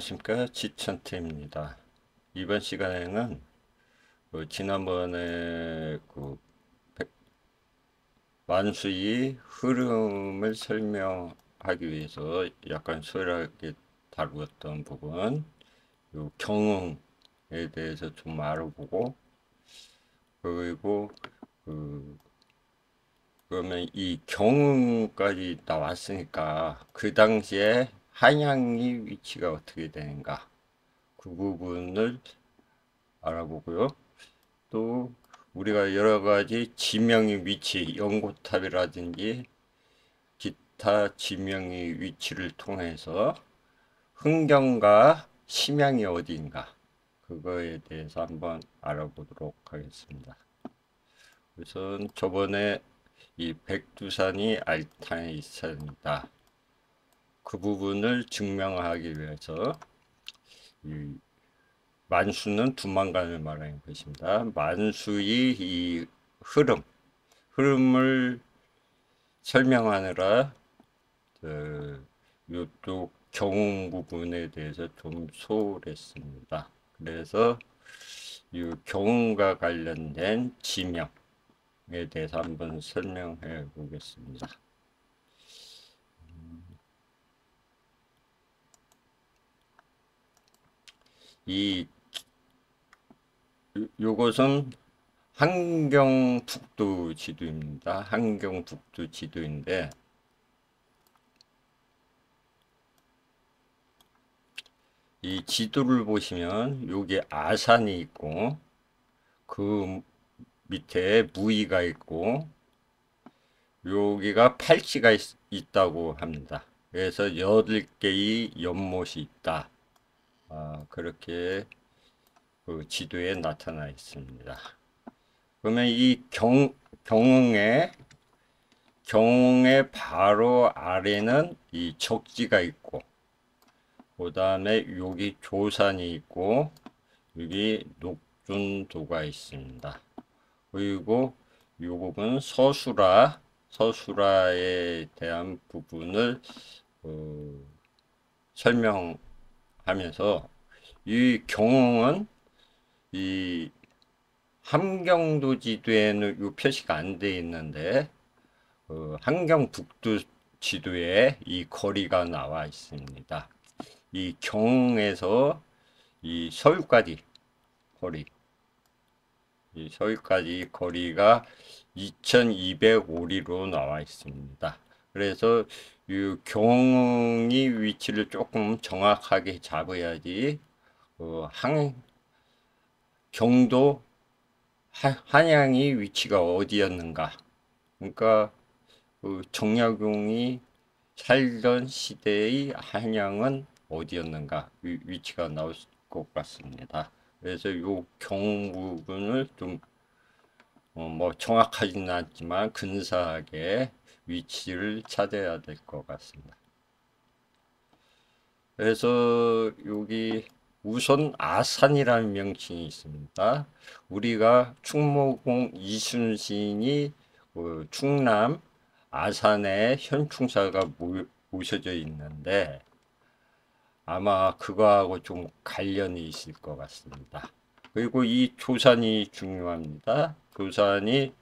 안녕하십니까, 지천태입니다. 이번 시간에는 지난번에 만수의 흐름을 설명하기 위해서 약간 소홀하게 다루었던 부분, 요 경응에 대해서 좀 알아보고, 그리고 그 그러면 이 경응까지 나왔으니까 그 당시에 한양의 위치가 어떻게 되는가, 그 부분을 알아보고요. 또 우리가 여러 가지 지명의 위치, 연고탑이라든지 기타 지명의 위치를 통해서 흥경과 심양이 어디인가, 그거에 대해서 한번 알아보도록 하겠습니다. 우선 저번에 이 백두산이 알타에 있습니다. 그 부분을 증명하기 위해서 이 만수는 두만간을 말하는 것입니다. 만수의 이 흐름을 설명하느라 이쪽 경응 부분에 대해서 좀 소홀했습니다. 그래서 이 경응과 관련된 지명에 대해서 한번 설명해 보겠습니다. 이 요것은 한경북도 지도입니다. 한경북도 지도인데 이 지도를 보시면 여기 아산이 있고 그 밑에 무의가 있고 여기가 팔찌가 있다고 합니다. 그래서 8개의 연못이 있다. 그렇게 그 지도에 나타나 있습니다. 그러면 이 경흥의 바로 아래는 이 적지가 있고, 그 다음에 여기 조산이 있고, 여기 녹준도가 있습니다. 그리고 이 부분 서수라에 대한 부분을 설명하면서 이 경흥은 이 함경도 지도에는 이 표시가 안 돼 있는데 함경북도 지도에 이 거리가 나와 있습니다. 이 경흥에서 이 서울까지 거리, 이 서울까지 거리가 2205리로 나와 있습니다. 그래서 이 경흥이 위치를 조금 정확하게 잡아야지 경도 한양이 위치가 어디였는가, 그러니까 정약용이 살던 시대의 한양은 어디였는가 위치가 나올 것 같습니다. 그래서 이 경우 부분을 좀 뭐 정확하지는 않지만 근사하게 위치를 찾아야 될 것 같습니다. 그래서 여기 우선 아산이라는 명칭이 있습니다. 우리가 충무공 이순신이 충남 아산에 현충사가 모셔져 있는데 아마 그거하고 좀 관련이 있을 것 같습니다. 그리고 이 조산이 중요합니다. 조산이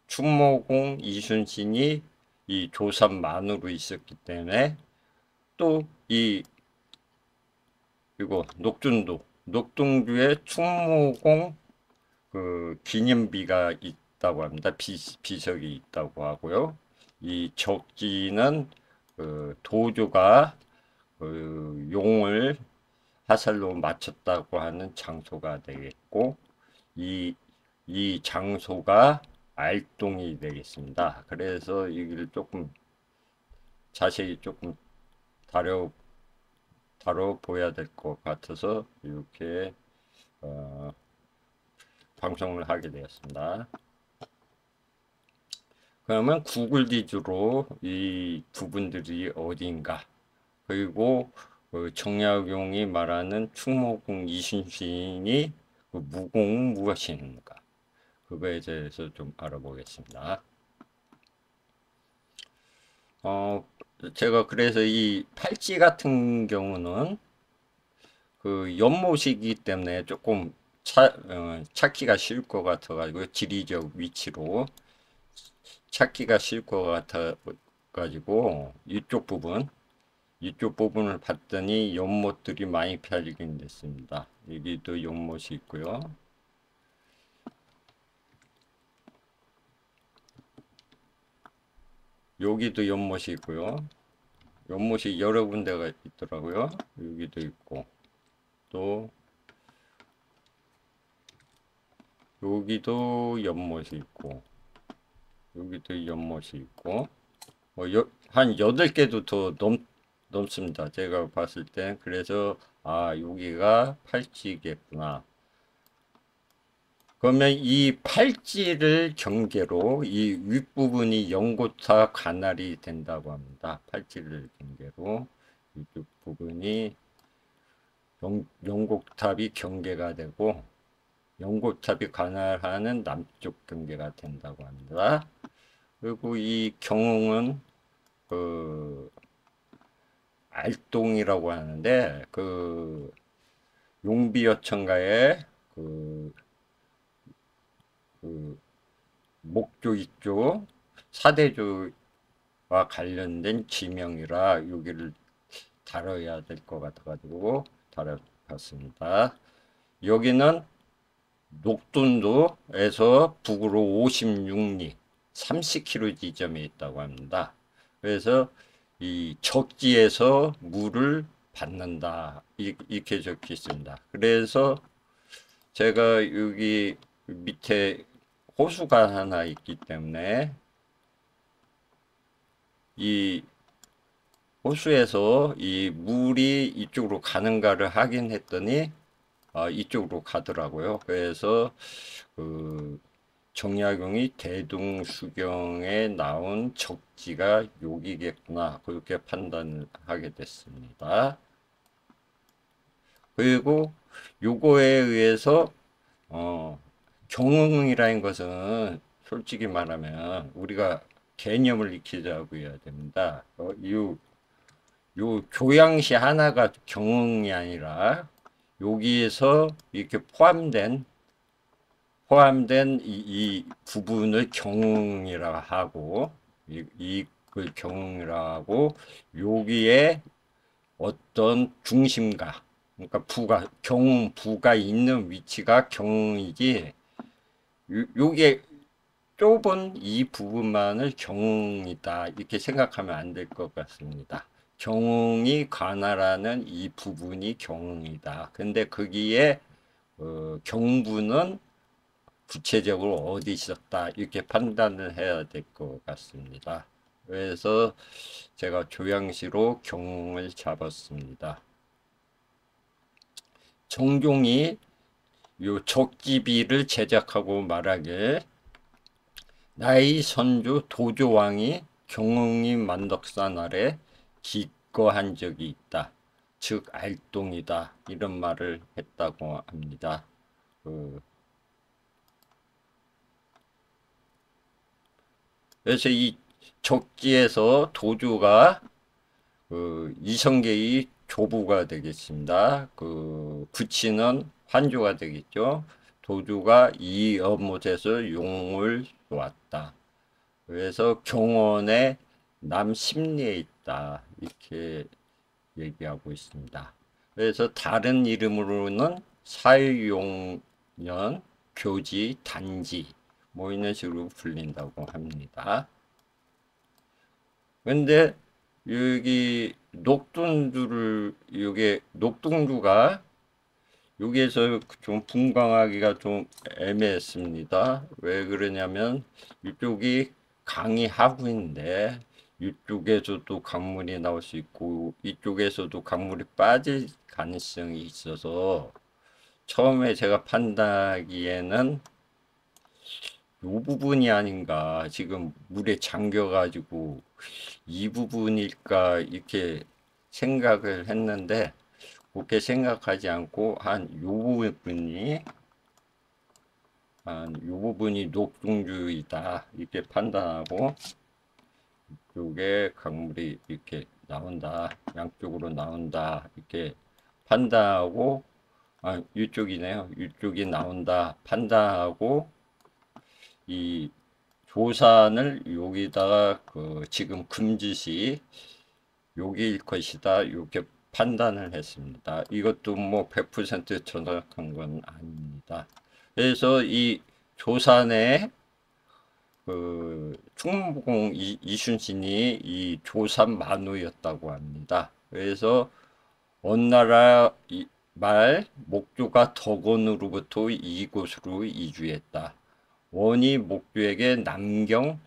충무공 이순신이 이 조산만으로 있었기 때문에 또 이거 녹동주에 충무공 그 기념비가 있다고 합니다. 비석이 있다고 하고요. 이 적지는 도조가 용을 화살로 맞췄다고 하는 장소가 되겠고, 이 장소가 알동이 되겠습니다. 그래서 이걸 조금 자세히 조금 다뤄봐야 될 것 같아서 이렇게 방송을 하게 되었습니다. 그러면 구글 지도로 이 부분들이 어디인가, 그리고 정약용이 말하는 충무공 이순신이 무공은 무엇인가, 그거에 대해서 좀 알아보겠습니다. 제가 그래서 이 팔찌 같은 경우는 그 연못이기 때문에 조금 찾기가 쉬울 것 같아가지고 지리적 위치로 찾기가 쉬울 것 같아가지고 이쪽 부분을 봤더니 연못들이 많이 펴지긴 됐습니다. 여기도 연못이 있고요. 여기도 연못이 있고요. 연못이 여러 군데가 있더라고요. 여기도 있고 또 여기도 연못이 있고 여기도 연못이 있고 한 8개도 더 넘습니다. 제가 봤을 때. 그래서 아, 여기가 팔찌겠구나. 그러면 이 팔찌를 경계로 이 윗부분이 연고탑 관할이 된다고 합니다. 팔찌를 경계로 이쪽 부분이 연곡탑이 경계가 되고 연곡탑이 관할하는 남쪽 경계가 된다고 합니다. 그리고 이 경흥은 그 알동이라고 하는데 그 용비어천가의 그 목조 이쪽 사대조와 관련된 지명이라 여기를 다뤄야 될 것 같아가지고 다뤄봤습니다. 여기는 녹돈도에서 북으로 56리 30km 지점에 있다고 합니다. 그래서 이 적지에서 물을 받는다 이렇게 적혀 있습니다. 그래서 제가 여기 밑에 호수가 하나 있기 때문에 이 호수에서 이 물이 이쪽으로 가는가를 확인했더니 이쪽으로 가더라고요. 그래서 그 정약용이 대동수경에 나온 적지가 여기겠구나 그렇게 판단을 하게 됐습니다. 그리고 요거에 의해서 경흥이라는 것은 솔직히 말하면 우리가 개념을 익히자고 해야 됩니다. 요 교양시 하나가 경흥이 아니라 여기에서 이렇게 포함된 이 부분을 경흥이라 하고 그 경흥이라 하고 여기에 어떤 중심가 그러니까 경부가 있는 위치가 경이지 요게 좁은 이 부분만을 경이다 이렇게 생각하면 안 될 것 같습니다. 경이 관할하는 이 부분이 경이다. 근데 거기에 경부는 구체적으로 어디 있었다 이렇게 판단을 해야 될 것 같습니다. 그래서 제가 조양시로 경을 잡았습니다. 정종이 요 적지비를 제작하고 말하길 나의 선조 도조왕이 경흥이 만덕산 아래 기거한 적이 있다. 즉 알동이다. 이런 말을 했다고 합니다. 그래서 이 적지에서 도조가 이성계의 조부가 되겠습니다. 부치는 환조가 되겠죠. 도주가 이 연못에서 용을 쏘았다. 그래서 경원의 남심리에 있다. 이렇게 얘기하고 있습니다. 그래서 다른 이름으로는 사유용년, 교지, 단지 뭐 이런 식으로 불린다고 합니다. 근데 여기 요게 녹동주가 여기에서 좀 분광하기가 좀 애매했습니다. 왜 그러냐면 이쪽이 강이 하구인데 이쪽에서도 강물이 나올 수 있고 이쪽에서도 강물이 빠질 가능성이 있어서 처음에 제가 판단하기에는 이 부분이 아닌가 지금 물에 잠겨 가지고 이 부분일까 이렇게 생각을 했는데 그렇게 생각하지 않고 한 요 부분이 녹동주이다 이렇게 판단하고 이쪽에 강물이 이렇게 나온다 양쪽으로 나온다 이렇게 판단하고, 이쪽이네요. 이쪽이 나온다. 판단하고, 이 조산을 여기다가 지금 금지시 여기일 것이다. 이렇게 판단을 했습니다. 이것도 뭐 100% 정확한 건 아닙니다. 그래서 이 조산의 충무공 이순신이 이 조산 만우였다고 합니다. 그래서 어느 나라 말 목조가 덕원으로부터 이곳으로 이주했다. 원이 목조에게 남경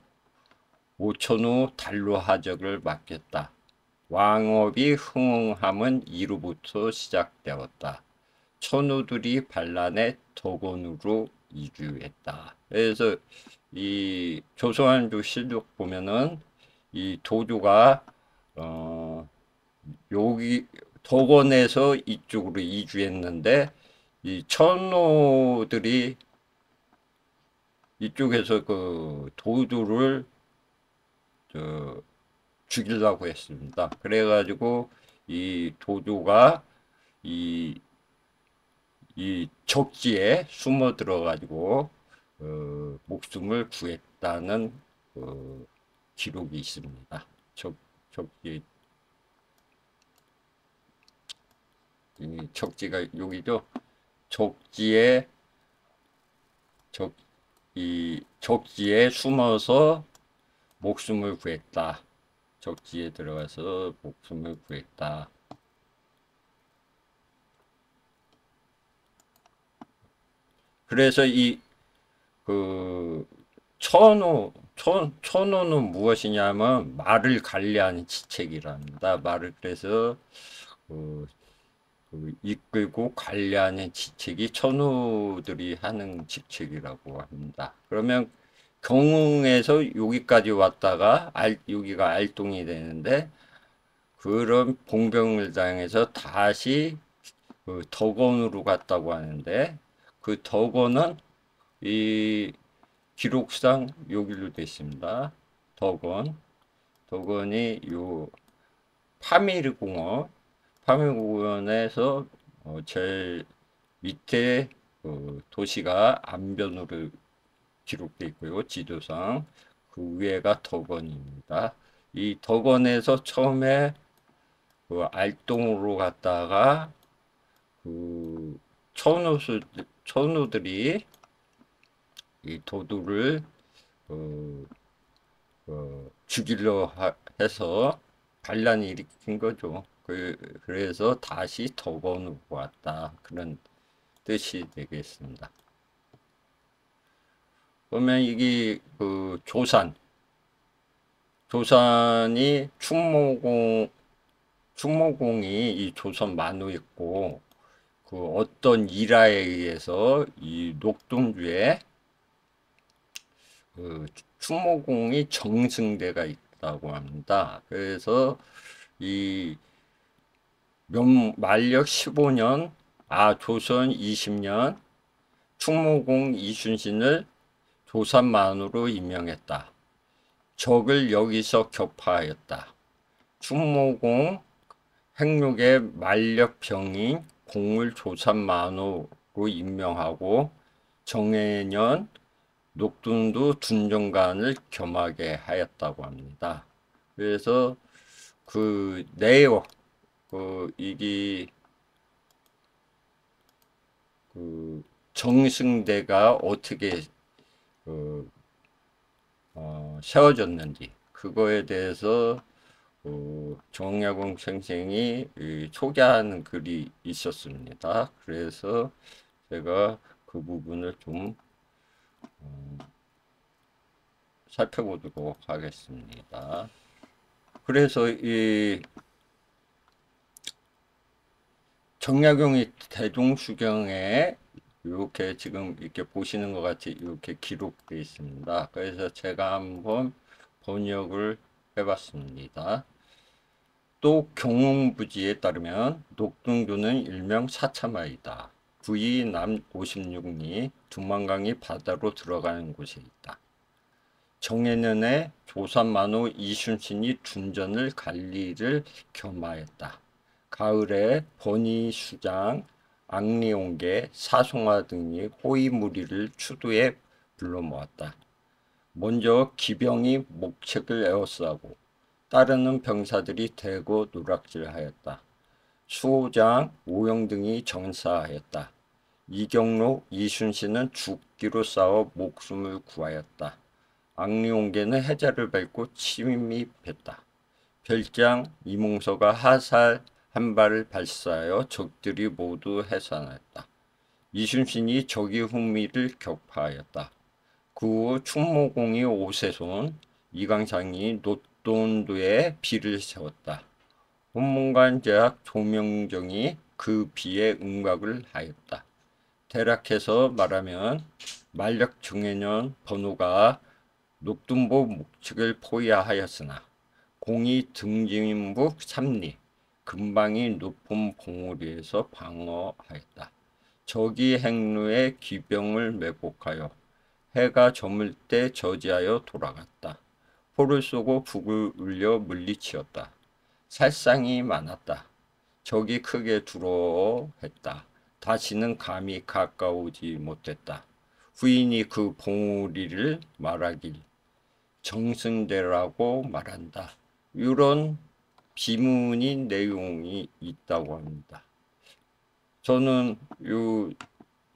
오천후 단로하적을 맡겼다. 왕업이 흥흥함은 이로부터 시작되었다. 천우들이 반란해 덕원으로 이주했다. 그래서 이 조선왕조 실록 보면은 이 도주가 여기 덕원에서 이쪽으로 이주했는데 이 천우들이 이쪽에서 그 도주를 죽이려고 했습니다. 그래가지고 이 도주가 이 적지에 숨어 들어가지고 목숨을 구했다는 기록이 있습니다. 적지 이 적지가 여기죠. 적지에 적지에 숨어서 목숨을 구했다. 적지에 들어가서 목숨을 구했다. 그래서 천호는 무엇이냐면 말을 관리하는 지책이랍니다. 말을 그래서 이끌고 관리하는 지책이 천호들이 하는 직책이라고 합니다. 그러면 경흥에서 여기까지 왔다가 여기가 알동이 되는데 그런 봉병을 당해서 다시 덕원으로 갔다고 하는데 그 덕원은 이 기록상 여기로 되어 있습니다. 덕원이 요 파밀공원에서 제일 밑에 도시가 안변으로 기록되어 있고요. 지도상 그 위에가 덕원입니다. 이 덕원에서 처음에 알동으로 갔다가 그 천우들이 이 도두를 죽이려 해서 반란이 일으킨 거죠. 그래서 다시 덕원으로 왔다. 그런 뜻이 되겠습니다. 그러면 이게 조산이 충무공이 이 조선 만우였고 어떤 일화에 의해서 이 녹동주에 충무공이 정승대가 있다고 합니다. 그래서 이 만력 15년, 조선 20년 충무공 이순신을 조산만으로 임명했다. 적을 여기서 격파하였다. 충무공 행육의 만력병인 공을 조산만으로 임명하고 정해년 녹둔도 둔정관을 겸하게 하였다고 합니다. 그래서 그 내용, 이게 정승대가 어떻게 세워졌는지 그거에 대해서 정약용 선생이 소개하는 글이 있었습니다. 그래서 제가 그 부분을 좀 살펴보도록 하겠습니다. 그래서 이 정약용이 대동수경에 이렇게 지금 이렇게 보시는 것 같이 이렇게 기록되어 있습니다. 그래서 제가 한번 번역을 해봤습니다. 또 경홍부지에 따르면 녹동교는 일명 사참하이다. 부위 남 56리 두만강이 바다로 들어가는 곳에 있다. 정해년에 조산만호 이순신이 둔전을 관리를 겸하였다. 가을에 버니수장, 앙리옹계, 사송화 등이 호위 무리를 추도에 불러 모았다. 먼저 기병이 목책을 에워싸고 따르는 병사들이 대거 노락질하였다. 수호장, 오영 등이 전사하였다. 이경로, 이순신은 죽기로 싸워 목숨을 구하였다. 앙리옹계는 해자를 밟고 침입했다. 별장, 이몽서가 화살 한 발을 발사하여 적들이 모두 해산하였다. 이순신이 적의 흥미를 격파하였다. 그 후 충무공이 오세손, 이강창이 노돈도에 비를 세웠다. 혼문관 제학 조명정이 그 비에 응각을 하였다. 대략해서 말하면 만력 정해년 번호가 녹둔보 목측을 포위하였으나 공이 등진북 삼리, 근방이 높은 봉우리에서 방어하였다. 적이 행루에 기병을 매복하여 해가 저물 때 저지하여 돌아갔다. 포를 쏘고 북을 울려 물리치었다. 살상이 많았다. 적이 크게 두려워했다. 다시는 감히 가까우지 못했다. 후인이 그 봉우리를 말하길 정승대라고 말한다. 이런 비문인 내용이 있다고 합니다. 저는 요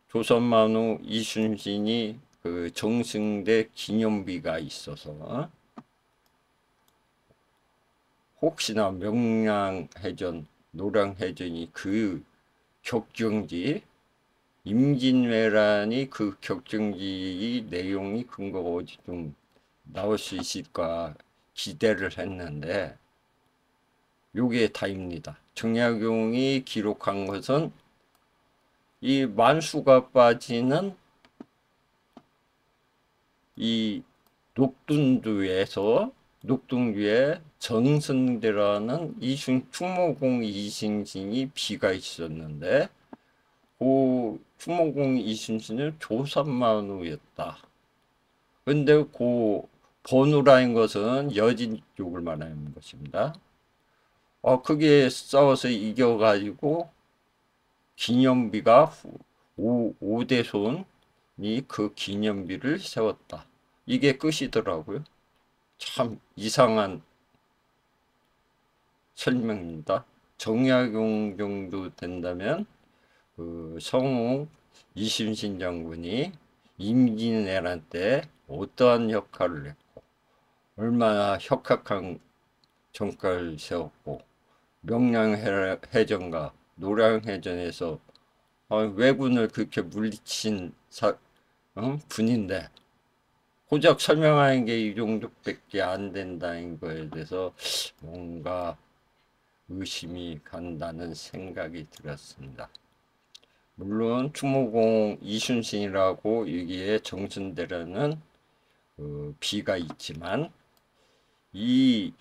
조선만우 이순신이 그 정승대 기념비가 있어서 혹시나 명량해전, 노량해전이 그 격정지, 임진왜란이 그 격정지 내용이 근거가 어디 좀 나올 수 있을까 기대를 했는데 요게 다입니다. 정약용이 기록한 것은 이 만수가 빠지는 이 녹둔주에 정승대라는 충무공 이순신이 비가 있었는데 그 충무공 이순신은 조선만우였다. 근데 그 번우라는 것은 여진 쪽을 말하는 것입니다. 크게 싸워서 이겨가지고 기념비가 오대손이 그 기념비를 세웠다. 이게 끝이더라고요. 참 이상한 설명입니다. 정약용 정도 된다면 그 성우 이순신 장군이 임진왜란 때 어떠한 역할을 했고 얼마나 혁혁한 정가를 세웠고 명량해전과 노량해전에서 왜군을 그렇게 물리친 분인데 고작 설명하는 게 이 정도밖에 안 된다는 거에 대해서 뭔가 의심이 간다는 생각이 들었습니다. 물론 충무공 이순신이라고 여기에 정승대라는 비가 있지만 이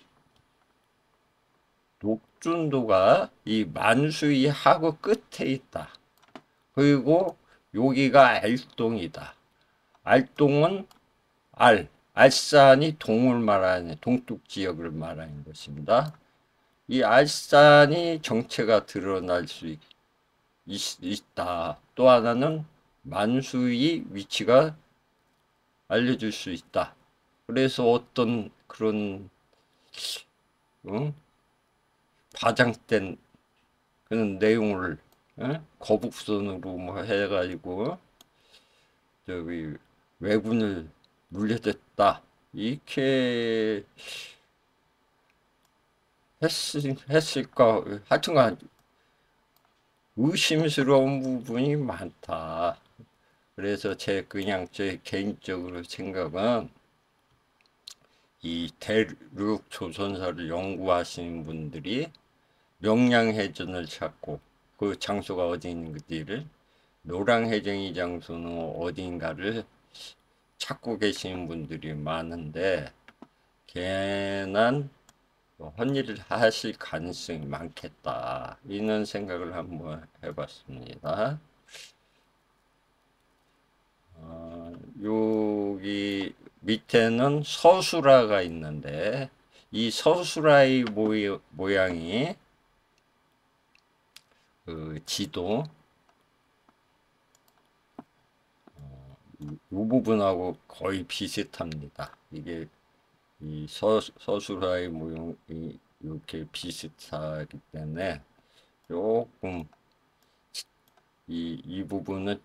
녹준도가 이 만수이 하구 끝에 있다. 그리고 여기가 알동이다. 알동은 알산이 동을 말하는 동뚝 지역을 말하는 것입니다. 이 알산이 정체가 드러날 수 있다. 또 하나는 만수의 위치가 알려줄 수 있다. 그래서 어떤 그런 과장된 그런 내용을 거북선으로 뭐 해가지고 저기 왜군을 물려댔다 이렇게 했을까. 하여튼간 의심스러운 부분이 많다. 그래서 그냥 제 개인적으로 생각은 이 대륙 조선사를 연구하시는 분들이 명량해전을 찾고 그 장소가 어디 있는지를 노량해전이 장소는 어딘가를 찾고 계시는 분들이 많은데 괜한 헛일을 하실 가능성이 많겠다 이런 생각을 한번 해봤습니다. 여기 밑에는 서수라가 있는데 이 서수라의 모양이 그 지도 이 부분하고 거의 비슷합니다. 이게 이 서술화의 모형이 이렇게 비슷하기 때문에 조금 이 부분은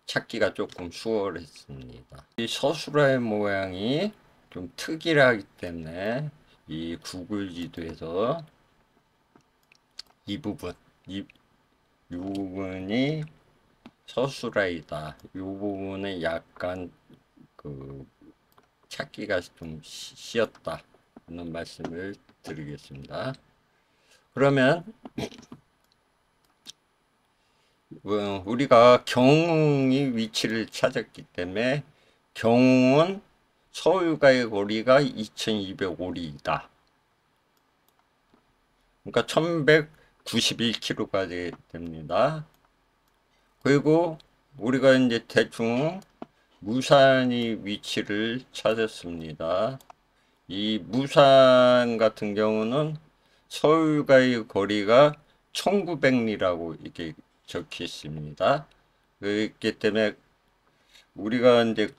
찾기가 조금 수월했습니다. 이 서술화의 모양이 좀 특이하기 때문에 이 구글 지도에서 이 부분, 이 부분이 서술화이다. 이 부분은 약간 그 찾기가 좀 쉬웠다. 는 말씀을 드리겠습니다. 그러면 우리가 경웅이 위치를 찾았기 때문에 경웅은 서울과의 거리가 2200오리이다. 그러니까 1191km가 됩니다. 그리고 우리가 이제 대충 무산이 위치를 찾았습니다. 이 무산 같은 경우는 서울과의 거리가 1900리라고 이렇게 적혀 있습니다. 그렇기 때문에 우리가 이제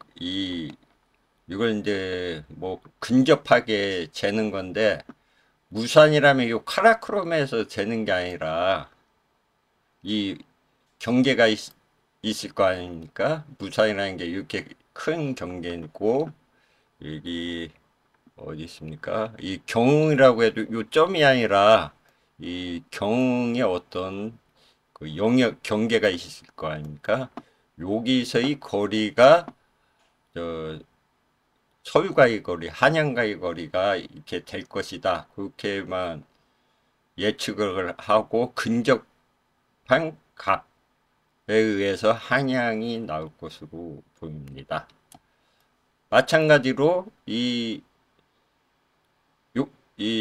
이걸 이제 뭐 근접하게 재는 건데, 무산이라면 이 카라크롬에서 재는 게 아니라 이 경계가 있을 거 아닙니까? 무산이라는 게 이렇게 큰 경계고, 여기 어디 있습니까? 이 경이라고 해도 요 점이 아니라 이 경의 어떤 그 영역 경계가 있을 거 아닙니까? 여기서의 거리가 저 서울과의 거리, 한양과의 거리가 이렇게 될 것이다. 그렇게만 예측을 하고 근접한 값에 의해서 한양이 나올 것으로 보입니다. 마찬가지로 이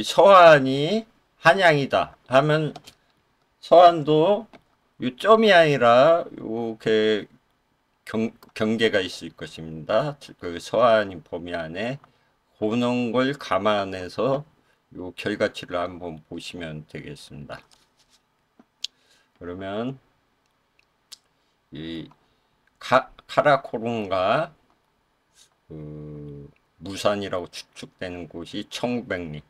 서안이 한양이다 하면 서안도 이 점이 아니라 이렇게 경계가 있을 것입니다. 그 서안이 범위 안에 그런 걸 감안해서 이 결과치를 한번 보시면 되겠습니다. 그러면 이 카라코rum과 그 무산이라고 추측되는 곳이 1900리,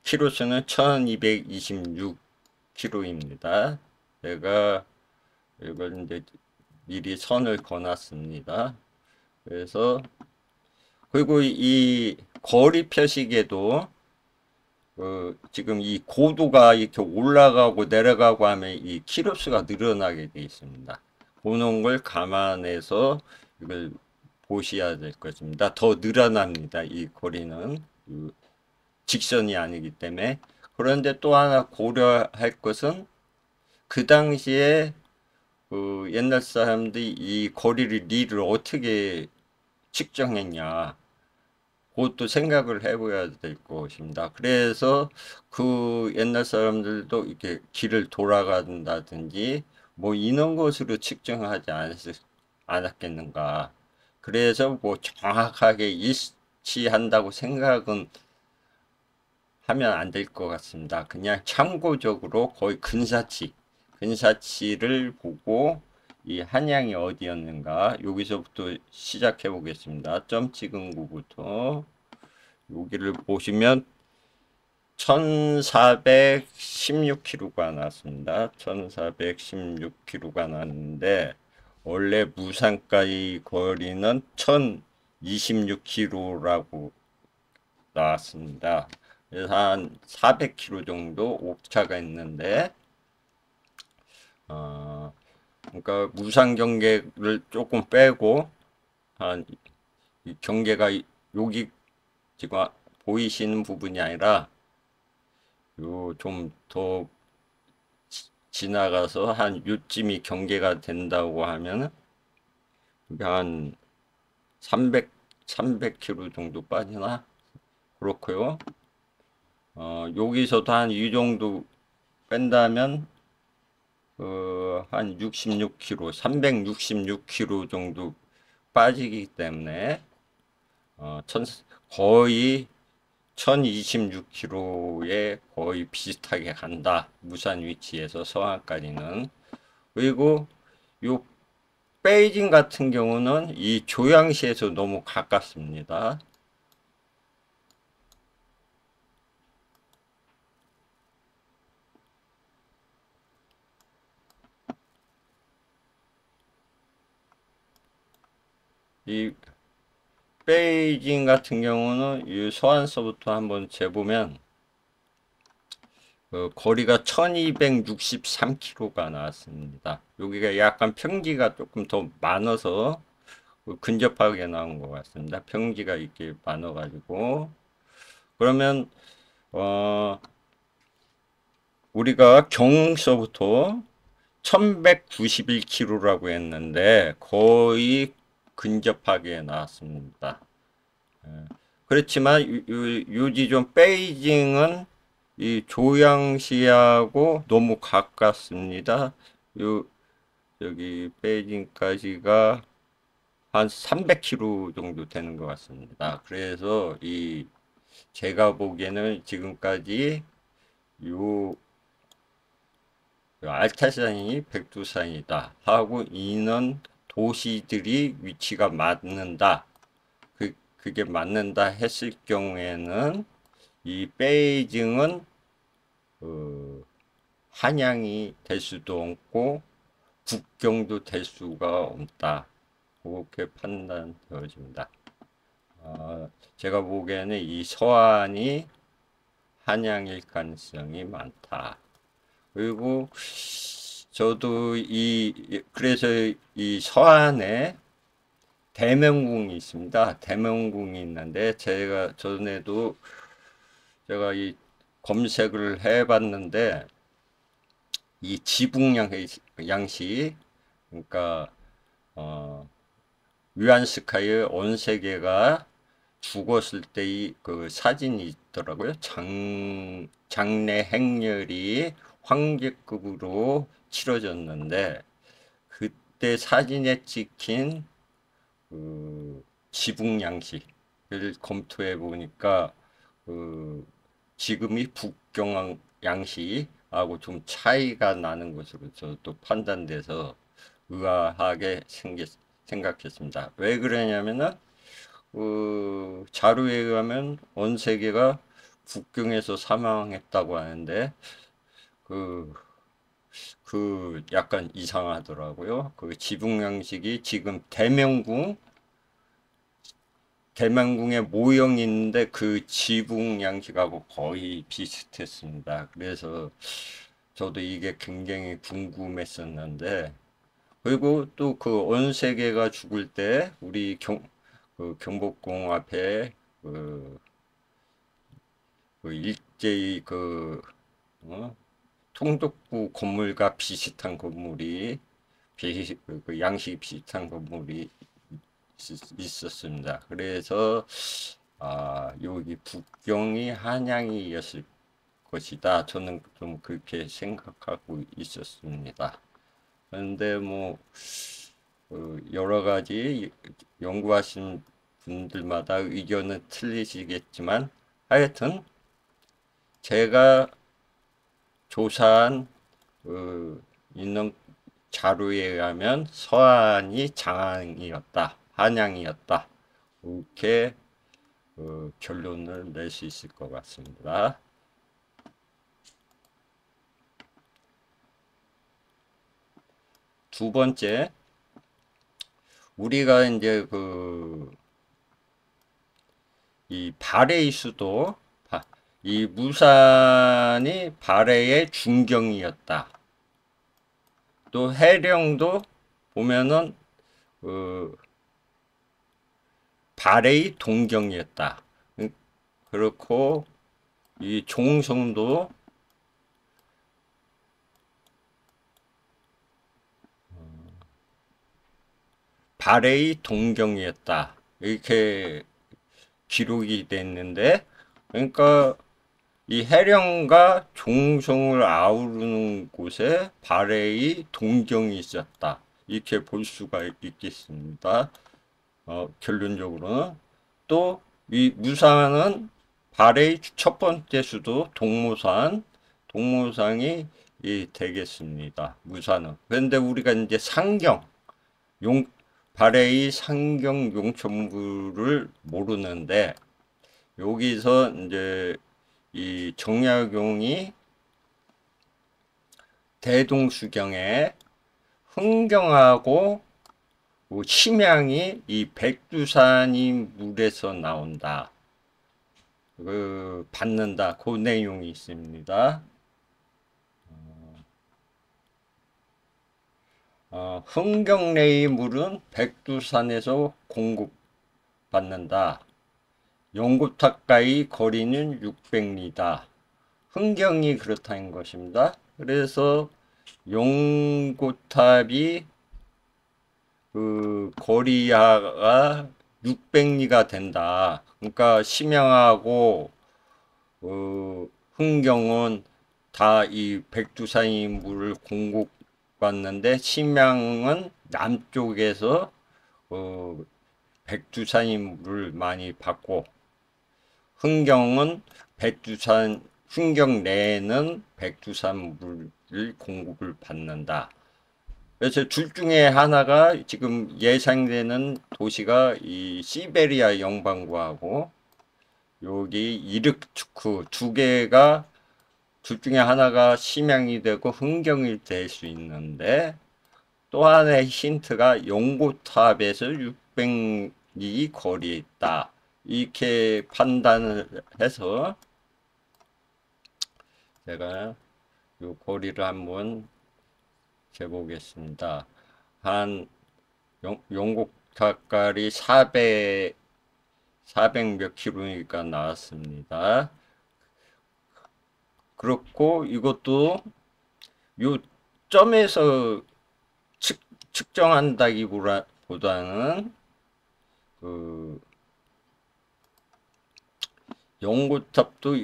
키로수는 1226km입니다. 제가 이걸 이제 미리 선을 그어놨습니다. 그래서 그리고 이 거리 표식에도 지금 이 고도가 이렇게 올라가고 내려가고 하면 이 키로수가 늘어나게 되어 있습니다. 그런 걸 감안해서 이걸 보셔야 될 것입니다. 더 늘어납니다. 이 거리는 직선이 아니기 때문에. 그런데 또 하나 고려할 것은 그 당시에 그 옛날 사람들이 이 거리를 리를 어떻게 측정했냐, 그것도 생각을 해봐야 될 것입니다. 그래서 그 옛날 사람들도 이렇게 길을 돌아간다든지 뭐 이런 것으로 측정하지 않았겠는가. 그래서 뭐 정확하게 일치한다고 생각은 하면 안 될 것 같습니다. 그냥 참고적으로 거의 근사치를 보고 이 한양이 어디였는가, 여기서부터 시작해 보겠습니다. 점 찍은 곳부터 여기를 보시면 1416km가 나왔습니다. 1416km가 나왔는데 원래 무산까지 거리는 1026km라고 나왔습니다. 그래서 한 400km 정도 옥차가 있는데, 그러니까 무산 경계를 조금 빼고 한 이 경계가 여기 지금 보이시는 부분이 아니라 요 좀 더 지나가서 한 요쯤이 경계가 된다고 하면은 한 300km 정도 빠지나 그렇고요. 여기서도 한 이 정도 뺀다면 한 66km, 366km 정도 빠지기 때문에 거의 1026km에 거의 비슷하게 간다. 무산 위치에서 서안까지는. 그리고 요 베이징 같은 경우는 이 조양시에서 너무 가깝습니다. 이 베이징 같은 경우는 이 서안서부터 한번 재보면 거리가 1263km가 나왔습니다. 여기가 약간 평지가 조금 더 많아서 근접하게 나온 것 같습니다. 평지가 이렇게 많아가지고 그러면 우리가 경서부터 1191km라고 했는데 거의 근접하게 나왔습니다. 그렇지만 요지좀 베이징은 이 조양시하고 너무 가깝습니다. 요 여기 베이징까지가 한 300km 정도 되는 것 같습니다. 그래서 이 제가 보기에는 지금까지 요 알타산이 백두산이다 하고 이는 도시들이 위치가 맞는다. 그게 맞는다 했을 경우에는 이 베이징은 한양이 될 수도 없고 북경도 될 수가 없다. 그렇게 판단되어집니다. 제가 보기에는 이 서안이 한양일 가능성이 많다. 그리고 저도 그래서 이 서안에 대명궁이 있습니다. 대명궁이 있는데 제가 전에도 제가 이 검색을 해봤는데 이 지붕 양식 그러니까 위안스카의 온세계가 죽었을 때의 그 사진이 있더라고요. 장례 행렬이 황제급으로 치러졌는데 그때 사진에 찍힌 그 지붕 양식을 검토해 보니까 그 지금이 북경 양식하고 좀 차이가 나는 것으로 저도 판단돼서 의아하게 생각했습니다. 왜 그러냐면은 자료에 의하면 원세계가 북경에서 사망했다고 하는데 그, 약간 이상하더라고요. 그 지붕 양식이 지금 대명궁의 모형이 있는데 그 지붕 양식하고 거의 비슷했습니다. 그래서 저도 이게 굉장히 궁금했었는데 그리고 또 그 원세계가 죽을 때 우리 그 경복궁 앞에 그, 일제히 통독부 건물과 비슷한 건물이 그 양식이 비슷한 건물이 있었습니다. 그래서 여기 북경이 한양이었을 것이다. 저는 좀 그렇게 생각하고 있었습니다. 그런데 뭐 여러 가지 연구하신 분들마다 의견은 틀리시겠지만 하여튼 제가 조사한 있는 자료에 의하면 서안이 장항이었다, 한양이었다 이렇게 결론을 낼 수 있을 것 같습니다. 두 번째, 우리가 이제 이 발해의 수도, 이 무산이 발해의 중경이었다. 또 해령도 보면은 발해의 동경이었다. 그렇고 이 종성도 발해의 동경이었다. 이렇게 기록이 됐는데, 그러니까 이 해령과 종성을 아우르는 곳에 발해의 동경이 있었다. 이렇게 볼 수가 있겠습니다. 결론적으로는 또 이 무산은 발해의 첫 번째 수도 동모상이 되겠습니다. 무산은. 그런데 우리가 이제 용, 발해의 상경 용천부를 모르는데, 여기서 이제 이 정약용이 대동수경에 흥경하고 심양이 이 백두산이 물에서 나온다. 받는다. 그 내용이 있습니다. 흥경내의 물은 백두산에서 공급받는다. 연고탑과의 거리는 600리다. 흥경이 그렇다는 것입니다. 그래서 연고탑이 거리가 600리가 된다. 그러니까 심양하고 흥경은 다 이 백두산이 물을 공급받는데, 심양은 남쪽에서 백두산이 물을 많이 받고, 흥경 내에는 백두산 물을 공급을 받는다. 그래서 둘 중에 하나가 지금 예상되는 도시가 이 시베리아 영반구하고 여기 이르크투크 두 개가 둘 중에 하나가 심양이 되고 흥경이 될 수 있는데, 또 하나의 힌트가 연고탑에서 600리 거리에 있다. 이렇게 판단을 해서 제가 이 거리를 한번 재보겠습니다. 한 연곡탑까지 400 몇 킬로니까 나왔습니다. 그렇고 이것도 요 점에서 측정한다기보다는 연고탑도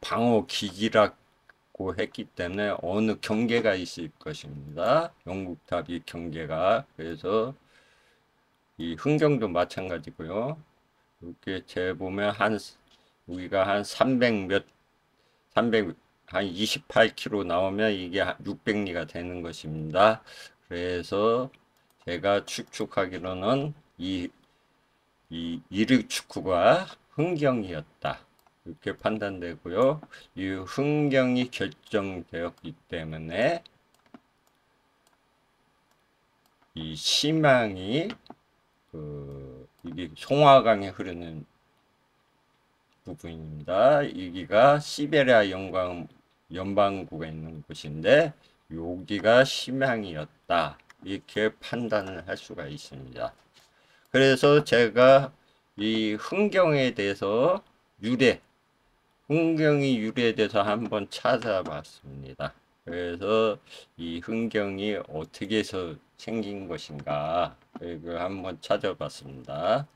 방어 기지라고 했기 때문에 어느 경계가 있을 것입니다. 연곡탑이 경계가. 그래서 이 흥경도 마찬가지고요. 이렇게 재보면 우리가 한 28km 나오면 이게 600리가 되는 것입니다. 그래서 제가 추측하기로는 이 이르축구가 흥경이었다. 이렇게 판단되고요. 이 흥경이 결정되었기 때문에 이 심양이 이게 송화강에 흐르는 부분입니다. 여기가 시베리아 연방구가 있는 곳인데 여기가 심양이었다. 이렇게 판단을 할 수가 있습니다. 그래서 제가 이 흥경에 대해서 흥경이 유래돼서 한번 찾아봤습니다. 그래서 이 흥경이 어떻게 해서 생긴 것인가, 이걸 한번 찾아봤습니다.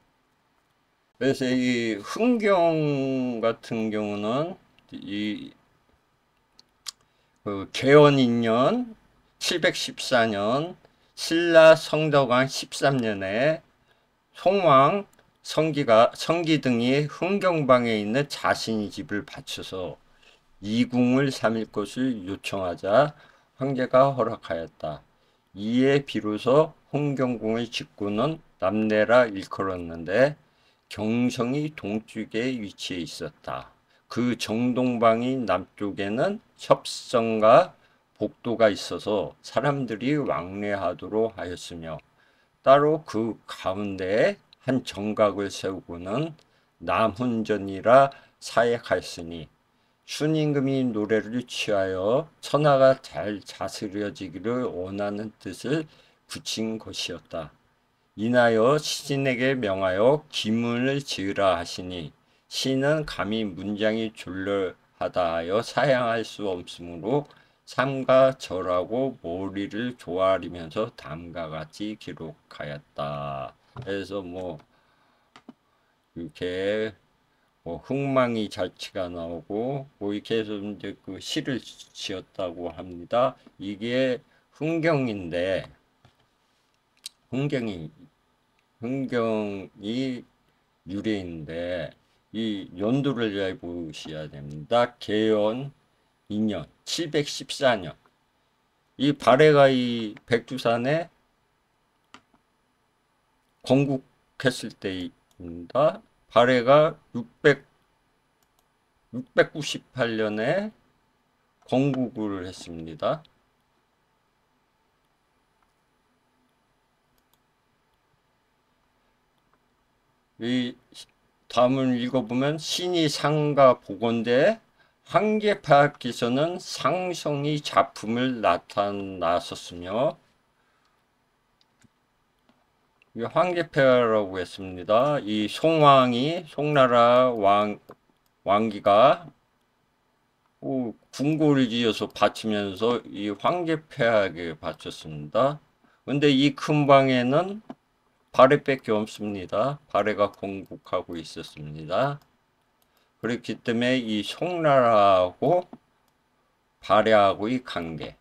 그래서 이 흥경 같은 경우는 개원인년 714년 신라 성덕왕 13년에 송왕 성기 등이 흥경방에 있는 자신의 집을 바쳐서 이궁을 삼을 것을 요청하자 황제가 허락하였다. 이에 비로소 흥경궁을 짓고는 남내라 일컬었는데, 경성이 동쪽에 위치해 있었다. 그 정동방이 남쪽에는 협성과 복도가 있어서 사람들이 왕래하도록 하였으며, 따로 그 가운데에 한 정각을 세우고는 남훈전이라 사역하였으니, 순임금이 노래를 취하여 천하가 잘 다스려지기를 원하는 뜻을 붙인 것이었다. 인하여 시인에게 명하여 기문을 지으라 하시니, 시는 감히 문장이 졸렬하다 하여 사양할 수 없으므로 삼가 절하고 머리를 조아리면서 다음과 같이 기록하였다. 그래서 이렇게 흥망이 잘치가 나오고 이렇게 해서 이제 그 시를 지었다고 합니다. 이게 흥경인데, 흥경이 유래인데 이 연도를 잘 보셔야 됩니다. 개연 2년 714년 이 발해가 이 백두산에 건국했을 때입니다. 발해가 698년에 건국을 했습니다. 이 다음을 읽어보면 신이 상가 보건대 황제파께서는 상성이 작품을 나타났었으며 이 황제폐하라고 했습니다. 이 송왕이 송나라 왕기가 궁궐을 지어서 바치면서 이 황제폐하에게 바쳤습니다. 근데 이 큰 방에는 발해밖에 없습니다. 발해가 건국하고 있었습니다. 그렇기 때문에 이 송나라하고 발해하고의 관계,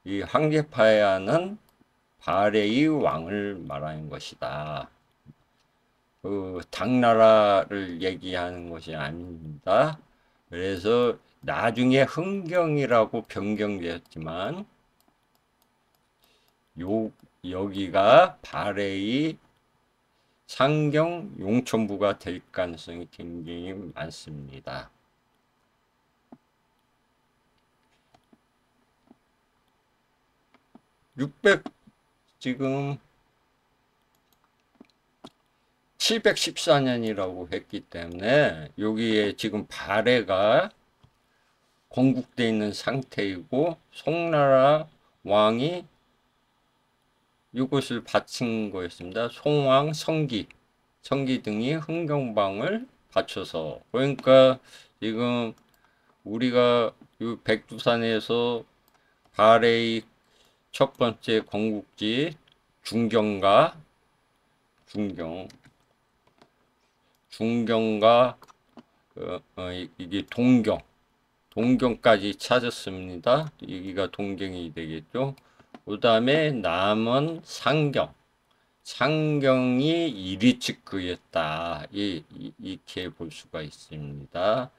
이 황제폐하는 발해의 왕을 말하는 것이다. 당나라를 얘기하는 것이 아닙니다. 그래서 나중에 흥경이라고 변경되었지만 여기가 발해의 상경 용천부가 될 가능성이 굉장히 많습니다. 600 지금 714년이라고 했기 때문에 여기에 지금 발해가 건국되어 있는 상태이고 송나라 왕이 이것을 바친 거였습니다. 송왕, 성기 등이 흥경방을 바쳐서 그러니까 지금 우리가 이 백두산에서 발해의 첫 번째 건국지 중경과 이게 동경까지 찾았습니다. 여기가 동경이 되겠죠. 그 다음에 남은 상경이 이리치크였다. 이렇게 볼 수가 있습니다.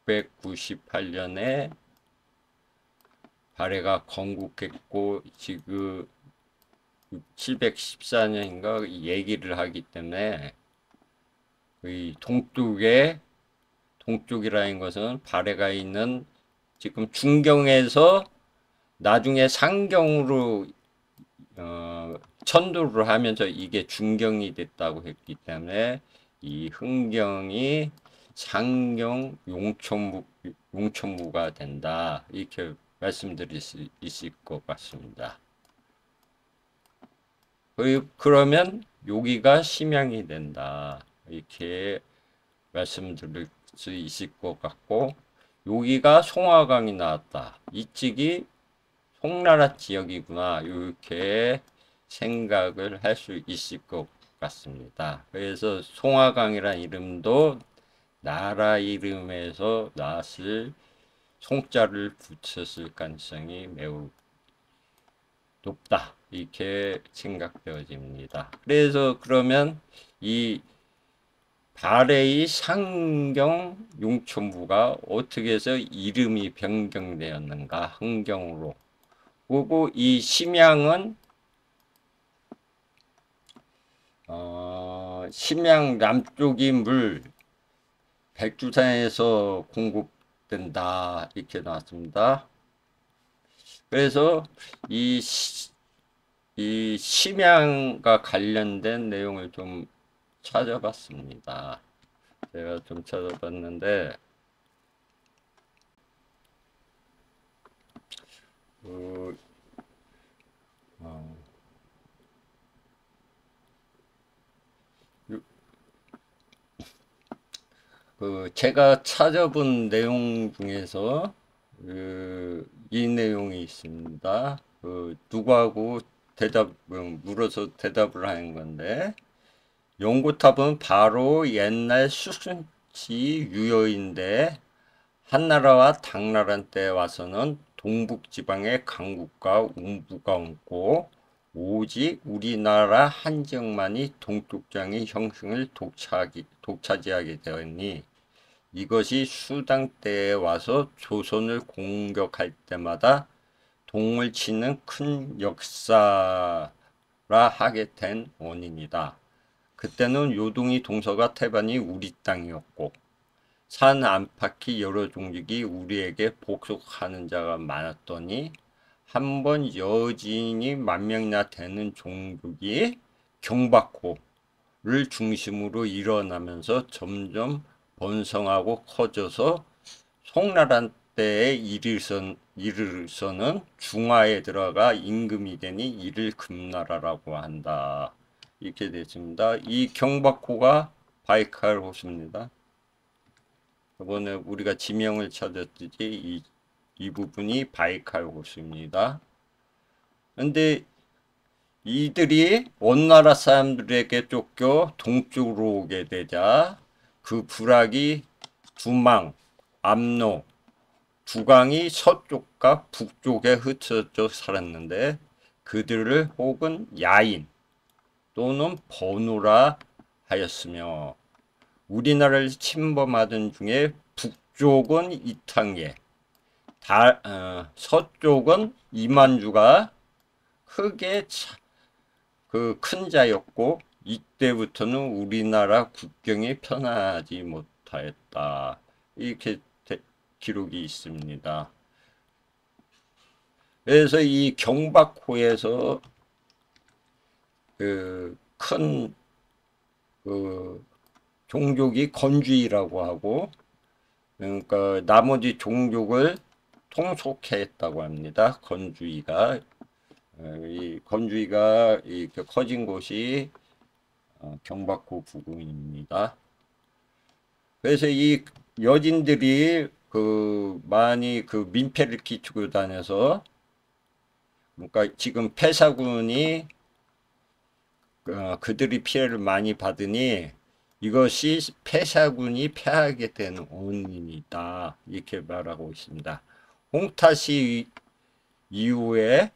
698년에 발해가 건국했고 지금 714년인가 얘기를 하기 때문에 이 동쪽이라는 것은 발해가 있는 지금 중경에서 나중에 상경으로 천도를 하면서 이게 중경이 됐다고 했기 때문에 이 흥경이 상경 용천부가 된다. 이렇게 말씀드릴 수 있을 것 같습니다. 그러면 여기가 심양이 된다. 이렇게 말씀드릴 수 있을 것 같고 여기가 송화강이 나왔다. 이쪽이 송나라 지역이구나. 이렇게 생각을 할 수 있을 것 같습니다. 그래서 송화강이라는 이름도 나라 이름에서 나왔을 송자를 붙였을 가능성이 매우 높다. 이렇게 생각되어집니다. 그래서 그러면 이 발해의 상경 용천부가 어떻게 해서 이름이 변경되었는가 흥경으로 그리고 이 심양은 심양 남쪽이 물 백두산에서 공급된다 이렇게 나왔습니다. 그래서 이 심양과 관련된 내용을 좀 찾아봤습니다. 제가 좀 찾아봤는데 제가 찾아본 내용 중에서 이 내용이 있습니다. 누구하고 물어서 대답을 하는 건데 연고탑은 바로 옛날 수순지 유효인데 한나라와 당나라 때 와서는 동북지방에 강국과 운부가 얹고 오직 우리나라 한 지역만이 동쪽장의 형성을 독차지하게 되었니 이것이 수당 때에 와서 조선을 공격할 때마다 동을 치는 큰 역사라 하게 된 원인이다. 그때는 요동이 동서가 태반이 우리 땅이었고 산 안팎의 여러 종족이 우리에게 복속하는 자가 많았더니 한번 여진이 10,000명이나 되는 종족이 경박호를 중심으로 일어나면서 점점 번성하고 커져서 송나라 때에 이르러서는 중화에 들어가 임금이 되니 이를 금나라라고 한다. 이렇게 됐습니다. 이 경박호가 바이칼 호수입니다. 이번에 우리가 지명을 찾았듯이 이 부분이 바이칼 호수입니다. 근데 이들이 원나라 사람들에게 쫓겨 동쪽으로 오게 되자 그 부락이 두망, 압로, 두강이 서쪽과 북쪽에 흩어져 살았는데 그들을 혹은 야인 또는 번우라 하였으며 우리나라를 침범하던 중에 북쪽은 이탕예, 서쪽은 이만주가 크게 그 큰 자였고 이때부터는 우리나라 국경이 편하지 못하였다. 이렇게 기록이 있습니다. 그래서 이 경박호에서 그 큰 종족이 건주이라고 하고 그러니까 나머지 종족을 통속했다고 합니다. 건주이가 이 건주이가 이렇게 커진 곳이 경박호 부근입니다. 그래서 이 여진들이 많이 민폐를 끼치고 다녀서 그러니까 지금 폐사군이 그들이 피해를 많이 받으니 이것이 폐사군이 패하게 된 원인이다. 이렇게 말하고 있습니다. 홍타시 이후에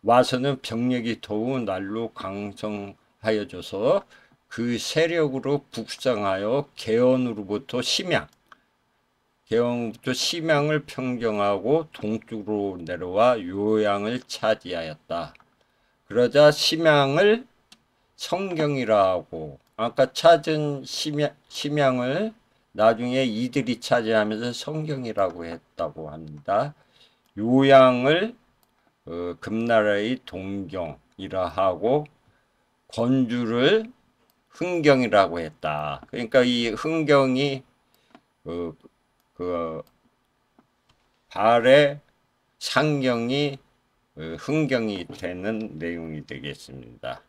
와서는 병력이 더욱 날로 강성하여져서 그 세력으로 북상하여 개헌으로부터 심양을 평정하고 동쪽으로 내려와 요양을 차지하였다. 그러자 심양을 성경이라 하고 아까 찾은 심양을 나중에 이들이 차지하면서 성경이라고 했다고 합니다. 요양을 금나라의 동경이라 하고 건주를 흥경이라고 했다. 그러니까 이 흥경이 발의 상경이 흥경이 되는 내용이 되겠습니다.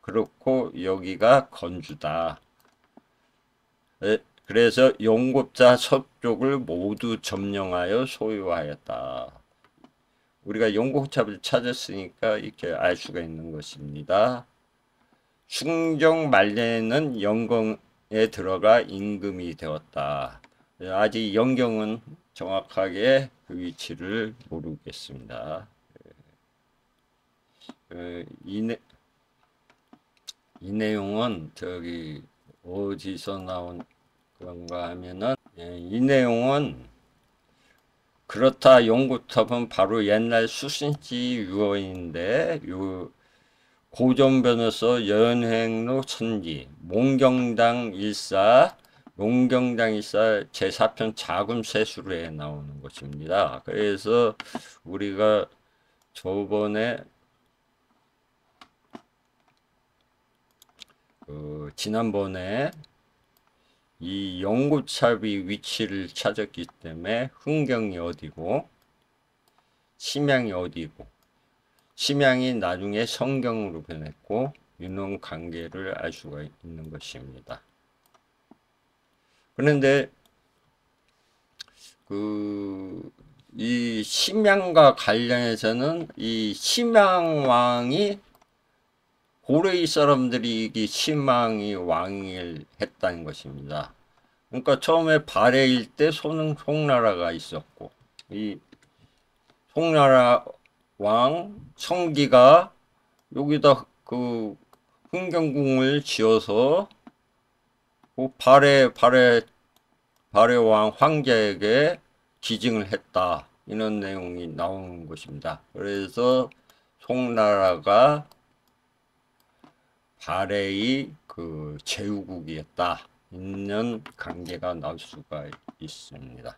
그렇고 여기가 건주다. 그래서 용곱자 서쪽을 모두 점령하여 소유하였다. 우리가 용곱잡을 찾았으니까 이렇게 알 수가 있는 것입니다. 충정 말년에는 영경에 들어가 임금이 되었다. 아직 영경은 정확하게 그 위치를 모르겠습니다. 이 내용은 저기 어디서 나온 그런가 하면은 이 내용은 그렇다 용구탑은 바로 옛날 수신지 유언인데 고전변에서 연횡로 천지 몽경당 일사 제4편 자금세수로에 나오는 것입니다. 그래서 우리가 저번에 지난번에 이 영구탑의 위치를 찾았기 때문에 흥경이 어디고 심양이 어디고 심양이 나중에 성경으로 변했고 이런 관계를 알 수가 있는 것입니다. 그런데 이 심양과 관련해서는 이 심양왕이 고려의 사람들이 이 심양이 왕을 했다는 것입니다. 그러니까 처음에 발해일 때 송나라가 있었고 이 송나라 왕 성기가 여기다 그 흥경궁을 지어서 그 발해왕 황제에게 기증을 했다. 이런 내용이 나오는 것입니다. 그래서 송나라가 발해의 그 제후국이었다. 있는 관계가 나올 수가 있습니다.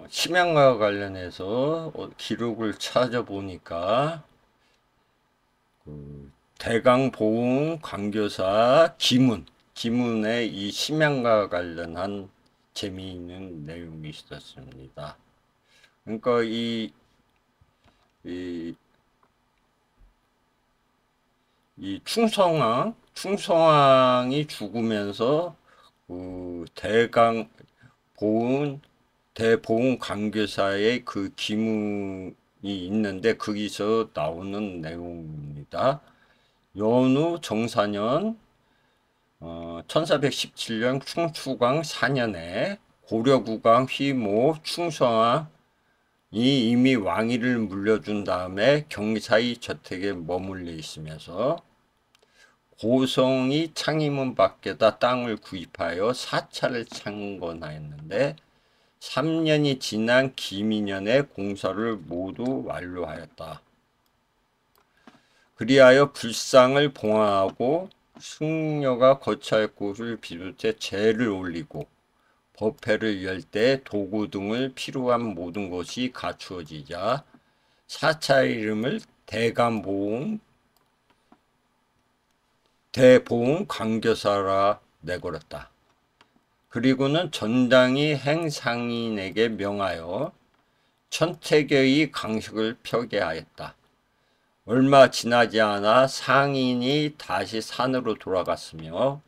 심양과 관련해서 기록을 찾아보니까 그 대강보응 광교사 기문에 이 심양과 관련한 재미있는 내용이 있었습니다. 그러니까 이, 이 충성왕이 죽으면서 그 대보응 광교사의 그 기문이 있는데 거기서 나오는 내용입니다. 연후 정사년 1417년 충추광 4년에 고려국왕 휘모 충성왕이 이미 왕위를 물려준 다음에 경사의 저택에 머물러 있으면서 고성이 창의문 밖에다 땅을 구입하여 사찰을 창건하였는데 3년이 지난 기민년에 공사를 모두 완료하였다. 그리하여 불상을 봉하고 승려가 거처할 곳을 비롯해 제를 올리고 법회를 열 때 도구 등을 필요한 모든 것이 갖추어지자 사찰 이름을 대보응 광교사라 내걸었다. 그리고는 전당이 행상인에게 명하여 천태교의 강식을 펴게 하였다. 얼마 지나지 않아 상인이 다시 산으로 돌아갔으며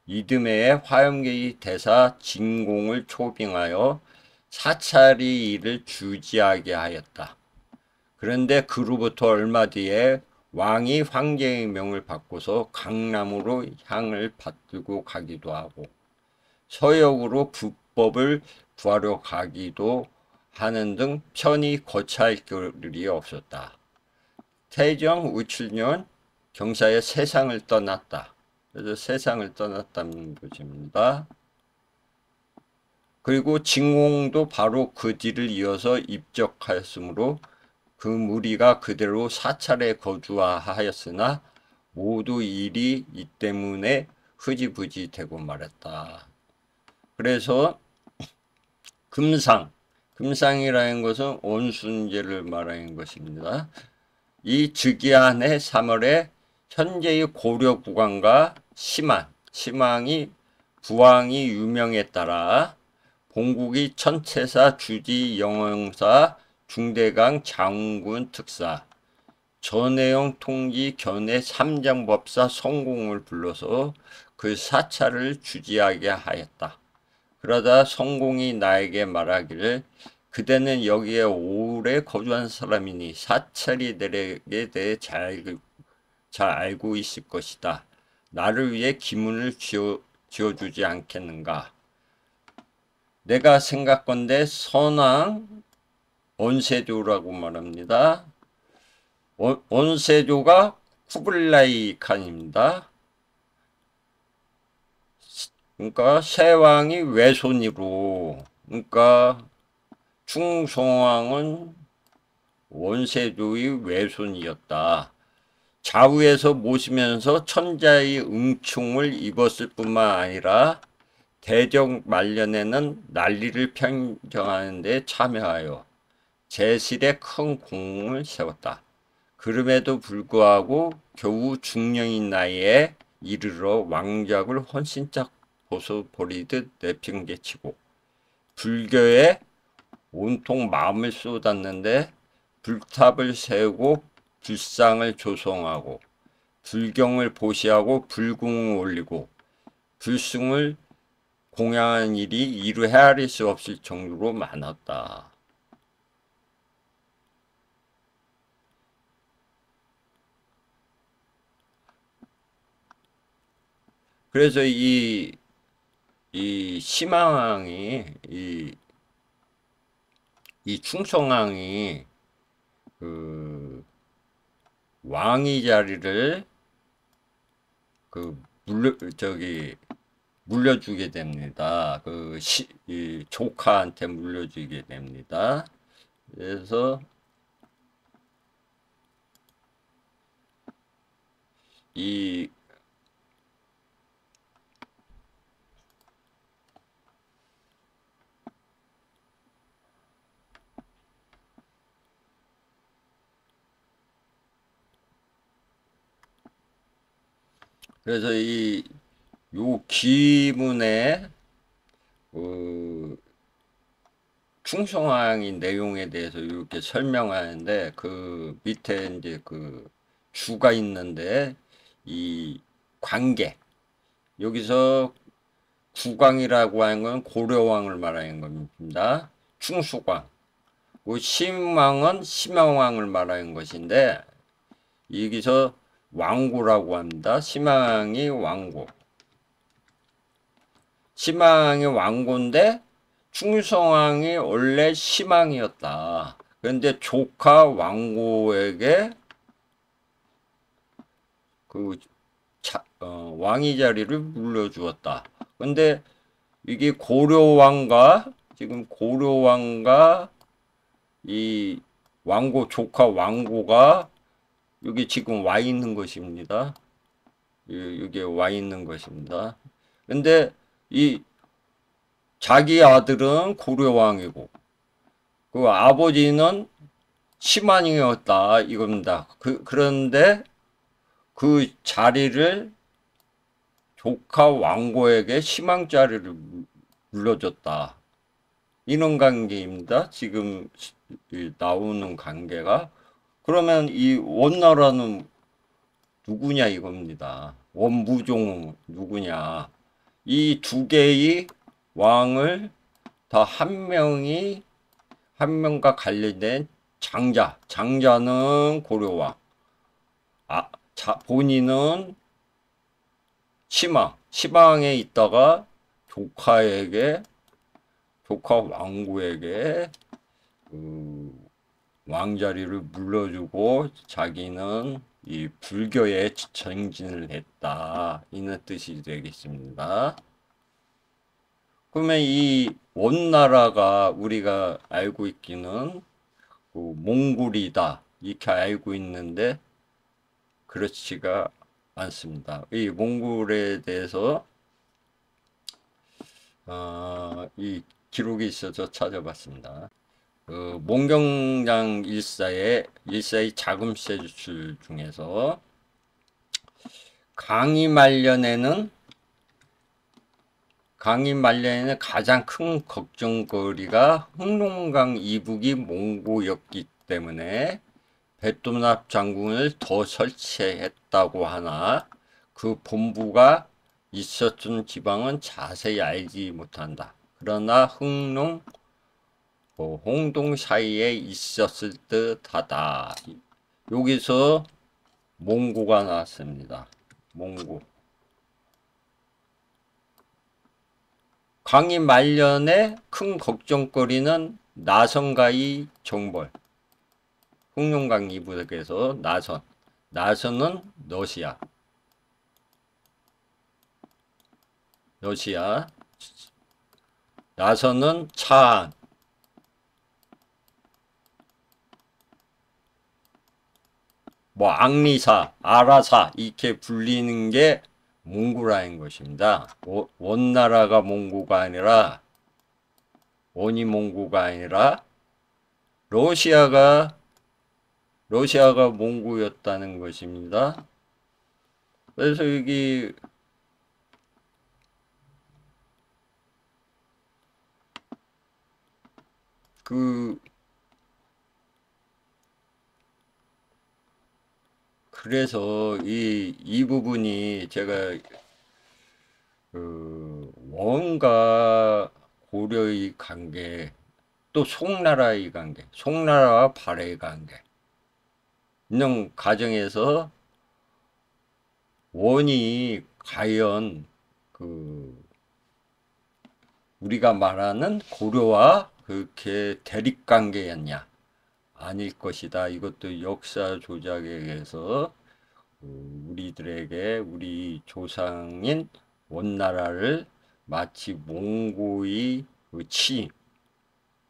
이듬해에 화엄계의 대사 진공을 초빙하여 사찰이 이를 주지하게 하였다. 그런데 그로부터 얼마 뒤에 왕이 황제의 명을 받고서 강남으로 향을 받들고 가기도 하고 서역으로 불법을 구하러 가기도 하는 등 편히 거처할 길이 없었다. 태정 우7년 경사에 세상을 떠났다. 그래서 세상을 떠났다는 것입니다. 그리고 진공도 바로 그 뒤를 이어서 입적하였으므로 그 무리가 그대로 사찰에 거주하였으나 모두 일이 이 때문에 흐지부지 되고 말았다. 그래서 금상이라는 것은 온순제를 말하는 것입니다. 이 즉위한해 3월에 현재의 고려 국왕과 심왕이 부왕이 유명에 따라 본국이 천채사 주지 영흥사 중대강 장군 특사 전해영 통지 견해 삼장법사 성공을 불러서 그 사찰을 주지하게 하였다. 그러다 성공이 나에게 말하기를 그대는 여기에 오래 거주한 사람이니 사찰이 내게 대해 잘 알고 있을 것이다. 나를 위해 기문을 지어주지 않겠는가. 내가 생각건대 선왕 원세조라고 말합니다. 원세조가 쿠블라이 칸입니다. 그러니까 세왕이 외손이로, 그러니까 충성왕은 원세조의 외손이었다. 좌우에서 모시면서 천자의 응충을 입었을 뿐만 아니라 대적 말년에는 난리를 평정하는 데 참여하여 제실에 큰 공을 세웠다. 그럼에도 불구하고 겨우 중령인 나이에 이르러 왕작을 헌신짝 벗어버리듯 내팽개치고 불교에 온통 마음을 쏟았는데 불탑을 세우고 불상을 조성하고 불경을 보시하고 불궁을 올리고 불승을 공양한 일이 이루 헤아릴 수 없을 정도로 많았다. 그래서 이 심왕이 이 충성왕이 그 왕위 자리를 물려주게 됩니다. 이 조카한테 물려주게 됩니다. 그래서 이 그래서 요 기문에 그 충성왕의 내용에 대해서 이렇게 설명하는데 그 밑에 이제 그 주가 있는데 이 관계 여기서 국왕이라고 하는 건 고려왕을 말하는 겁니다. 충수왕, 그 심왕은 심양왕을 말하는 것인데 여기서 왕고라고 합니다. 심양이 왕고. 심양이 왕고인데 충성왕이 원래 심양이었다. 그런데 조카 왕고에게 그 왕위 자리를 물려주었다. 근데 이게 고려왕과 지금 고려왕과 이 왕고 조카 왕고가 여기 지금 와 있는 것입니다. 여기에 와 있는 것입니다. 근데 이 자기 아들은 고려왕이고 그 아버지는 심한이었다 이겁니다. 그런데 그 자리를 조카 왕고에게 심한 자리를 물려줬다. 이런 관계입니다. 지금 나오는 관계가. 그러면 이 원나라는 누구냐 이겁니다. 원무종은 누구냐. 이 두 개의 왕을 다 한 명과 관련된 장자는 고려왕, 본인은 시방에 있다가 조카 왕구에게 왕자리를 물려주고 자기는 이 불교에 정진을 했다. 이런 뜻이 되겠습니다. 그러면 이 원나라가 우리가 알고 있기는 몽골이다. 이렇게 알고 있는데 그렇지가 않습니다. 이 몽골에 대해서 이 기록이 있어서 찾아봤습니다. 몽경장 일사의 자금세출 중에서 강희 말년에는 가장 큰 걱정거리가 흑룡강 이북이 몽고였기 때문에 배도납 장군을 더 설치했다고 하나 그 본부가 있었던 지방은 자세히 알지 못한다. 그러나 홍동 사이에 있었을 듯하다. 여기서 몽고가 나왔습니다. 몽고. 강희 말년에 큰 걱정거리는 나선과의 정벌. 흑룡강 이북에서 나선은 러시아. 나선은 차안. 앙리사, 아라사 이렇게 불리는 게 몽고라는 것입니다. 원나라가 몽고가 아니라 원이 몽고가 아니라 러시아가 몽고였다는 것입니다. 그래서 여기 그래서 이 부분이 제가 원과 고려의 관계, 또 송나라의 관계, 송나라와 발해의 관계 이런 과정에서 원이 과연 우리가 말하는 고려와 그렇게 대립관계였냐 아닐 것이다. 이것도 역사 조작에 의해서 우리들에게 우리 조상인 원나라를 마치 몽고의 치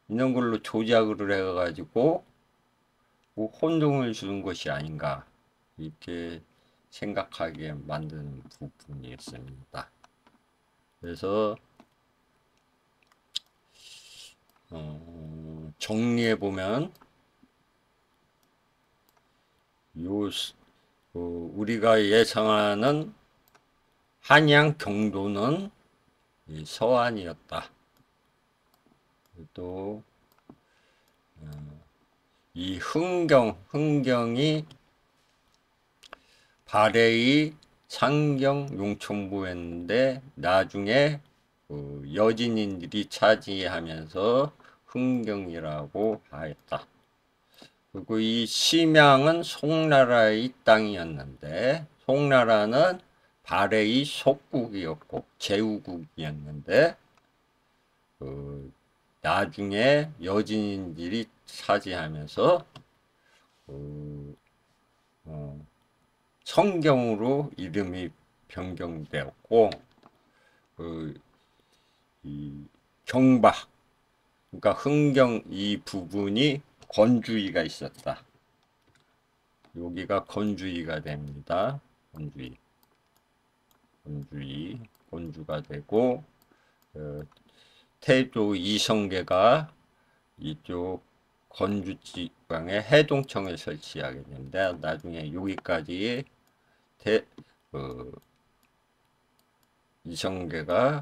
이런 걸로 조작을 해가지고 뭐 혼동을 주는 것이 아닌가 이렇게 생각하게 만드는 부분이었습니다. 그래서 정리해 보면 요 우리가 예상하는 한양 경도는 서안이었다. 또 이 흥경이 발해의 상경 용천부였는데 나중에 여진인들이 차지하면서 흥경이라고 하였다. 그리고 이 심양은 송나라의 땅이었는데 송나라는 발해의 속국이었고 제후국이었는데 나중에 여진인들이 차지하면서 성경으로 이름이 변경되었고 이 경박 그러니까 흥경 이 부분이 건주의가 있었다. 여기가 건주의가 됩니다. 건주가 되고 태조 이성계가 이쪽 건주 지방에 해동청을 설치하게 됩니다. 나중에 여기까지 이성계가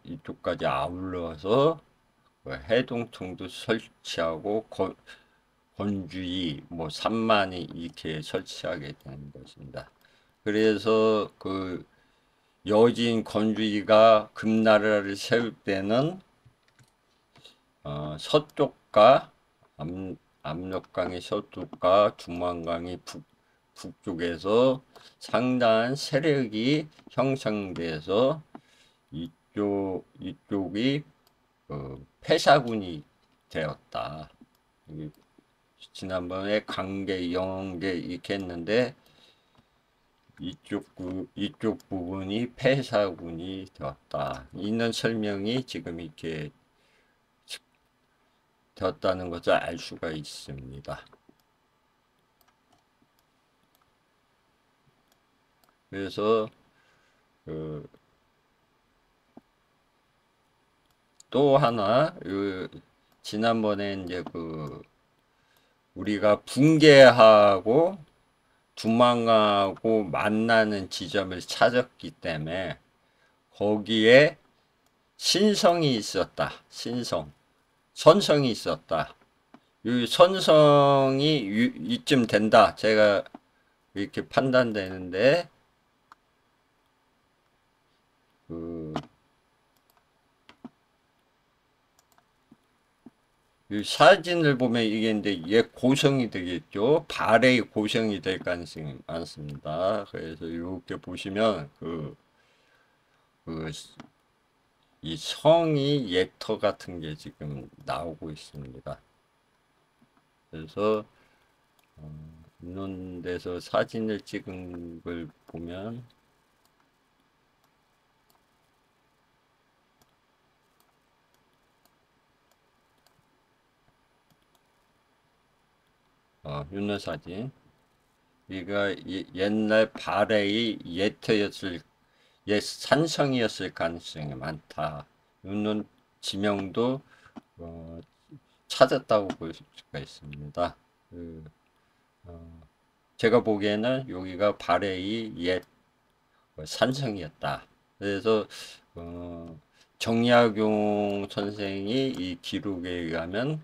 이쪽까지 아울러서 해동청도 설치하고 건주이 뭐 삼만이 이렇게 설치하게 되는 것입니다. 그래서 그 여진 건주이가 금나라를 세울 때는 서쪽과 압록강의 서쪽과 두만강의 북쪽에서 상당한 세력이 형성돼서 이쪽이 패사군이 되었다. 지난번에 강계, 영계 이렇게 했는데 이쪽 부분이 패사군이 되었다. 이런 설명이 지금 이렇게 되었다는 것을 알 수가 있습니다. 그래서 또 하나 지난번에 이제 우리가 붕괴하고 두만강하고 만나는 지점을 찾았기 때문에 거기에 신성이 있었다. 선성이 있었다. 이 선성이 이쯤 된다. 제가 이렇게 판단되는데 이 사진을 보면 이게 이제 얘 고성이 되겠죠. 발의 고성이 될 가능성이 많습니다. 그래서 이렇게 보시면 이 성이 옅터 같은 게 지금 나오고 있습니다. 그래서 이런 데서 사진을 찍은 걸 보면 이런 사진 이가 옛날 발해의 옛 산성이었을 가능성이 많다. 이런 지명도 찾았다고 볼 수가 있습니다. 제가 보기에는 여기가 발해의 옛 산성이었다. 그래서 정약용 선생이 이 기록에 의하면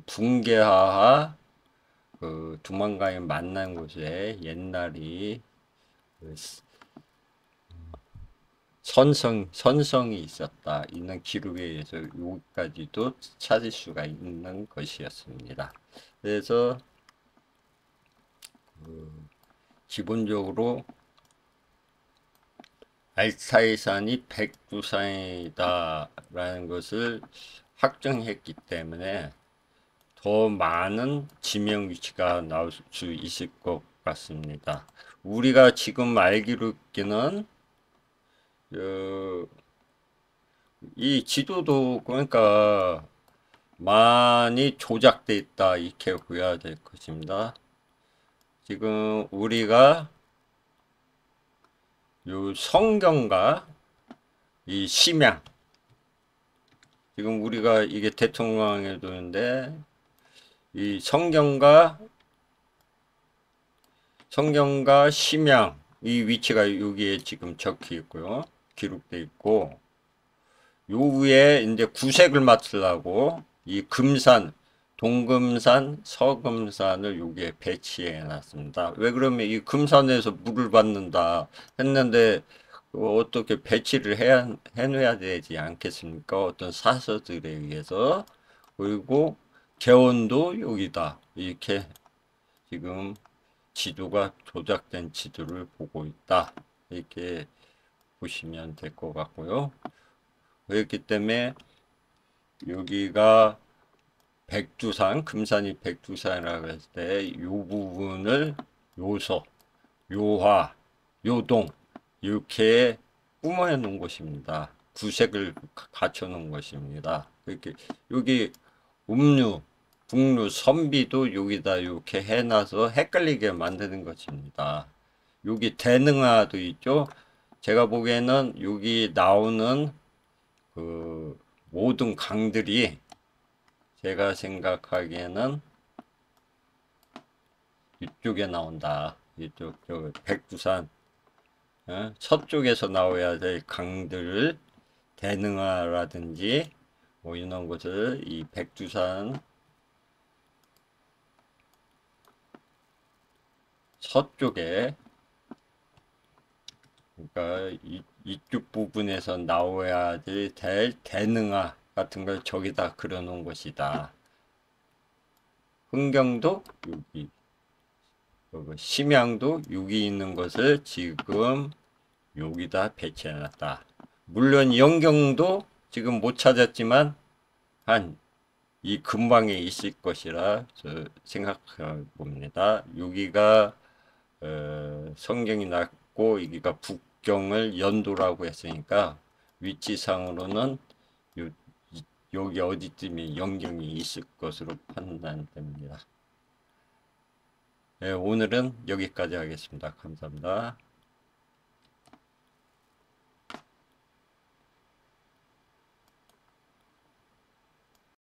붕괴하하 두만강에 만난 곳에 옛날이 선성이 있었다. 있는 기록에 의해서 여기까지도 찾을 수가 있는 것이었습니다. 그래서 기본적으로 알타이산이 백두산이다 라는 것을 확정했기 때문에 더 많은 지명 위치가 나올 수 있을 것 같습니다. 우리가 지금 알기로는 이 지도도 그러니까 많이 조작돼 있다 이렇게 보여야 될 것입니다. 지금 우리가 요 성경과 이 심양, 지금 우리가 이게 대통령에 두는데 이 성경과 심양 이 위치가 여기에 지금 적혀 있고요. 기록돼 있고 요 위에 이제 구색을 맞추려고 이 금산, 동금산, 서금산을 여기에 배치해 놨습니다. 왜 그러면 이 금산에서 물을 받는다 했는데 어떻게 배치를 해놔야 되지 않겠습니까? 어떤 사서들에 의해서. 그리고 개원도 여기다. 이렇게 지금 지도가 조작된 지도를 보고 있다. 이렇게 보시면 될 것 같고요. 그렇기 때문에 여기가 백두산, 금산이 백두산이라고 했을 때 이 부분을 요서, 요화, 요동 이렇게 꾸며 놓은 것입니다. 구색을 갖춰 놓은 것입니다. 이렇게 여기 음류, 북류, 선비도 여기다 이렇게 해놔서 헷갈리게 만드는 것입니다. 여기 대능화도 있죠. 제가 보기에는 여기 나오는 그 모든 강들이 제가 생각하기에는 이쪽에 나온다. 이쪽 백두산 서쪽에서 나와야 될 강들을 대능화라든지 뭐 이런 것을 이 백두산 서쪽에 그러니까 이쪽 부분에서 나와야 될 대능화 같은 걸 저기다 그려놓은 것이다. 흥경도 여기, 심양도 여기 있는 것을 지금 여기다 배치해놨다. 물론 영경도 지금 못 찾았지만 한 이 근방에 있을 것이라 생각해 봅니다. 여기가 성경이 났고 여기가 북경을 연도라고 했으니까 위치상으로는 여기 어디쯤에 영경이 있을 것으로 판단됩니다. 네, 오늘은 여기까지 하겠습니다. 감사합니다.